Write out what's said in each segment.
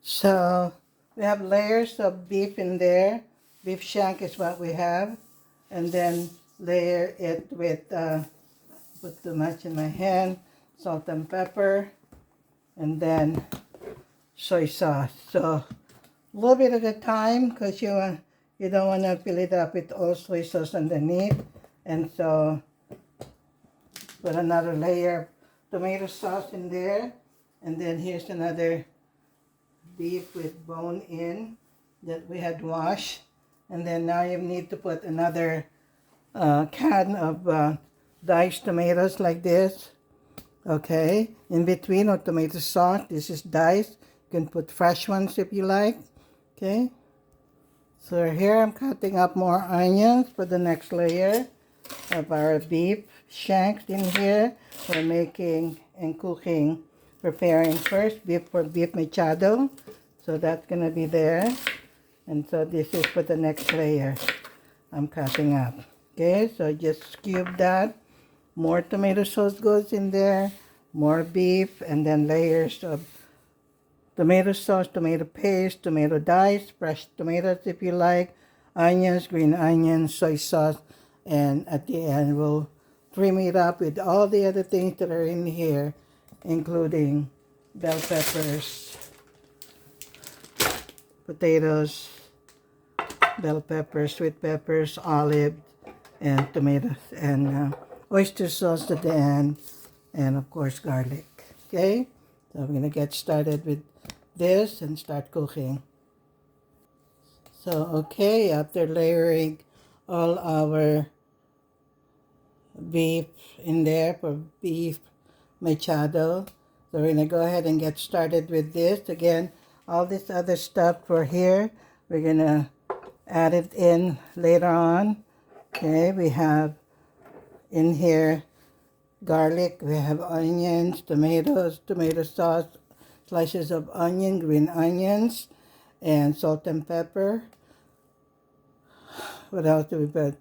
So we have layers of beef in there. Beef shank is what we have. And then layer it with, put too much in my hand, salt and pepper, and then soy sauce. So a little bit at a time because you don't want to fill it up with all soy sauce underneath. And so put another layer of tomato sauce in there. And then here's another beef with bone in that we had washed. And then now you need to put another can of diced tomatoes like this. Okay, in between of tomato sauce, this is diced. You can put fresh ones if you like. Okay, so here I'm cutting up more onions for the next layer of our beef shanks in here. We're making and cooking, preparing first beef for beef mechado. So that's gonna be there. And so this is for the next layer I'm cutting up. Okay, so just cube that. More tomato sauce goes in there, more beef, and then layers of tomato sauce, tomato paste, tomato dice, fresh tomatoes if you like, onions, green onions, soy sauce, and at the end we'll trim it up with all the other things that are in here, including bell peppers, potatoes, bell peppers, sweet peppers, olive, and tomatoes, and oyster sauce at the end, and of course garlic. Okay, so we're gonna get started with this and start cooking. So okay, after layering all our beef in there for beef mechado, so we're gonna go ahead and get started with this. Again, all this other stuff for here, we're gonna add it in later on. Okay, we have in here garlic, we have onions, tomatoes, tomato sauce, slices of onion, green onions, and salt and pepper. What else do we put?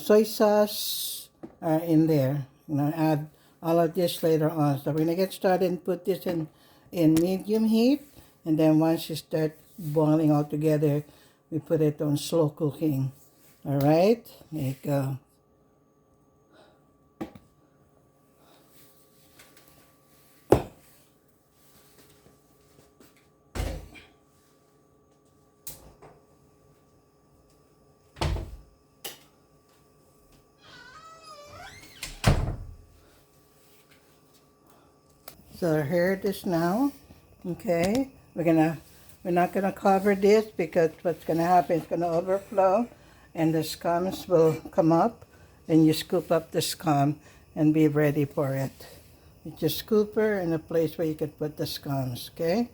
Soy sauce are in there. You know, add all of this later on. So we're gonna get started and put this in medium heat, and then once you start boiling all together, we put it on slow cooking. All right, there you go. So here it is now. Okay, we're not gonna cover this because what's gonna happen is gonna overflow, and the scums will come up, and you scoop up the scum and be ready for it. It's a scooper and a place where you can put the scums. Okay.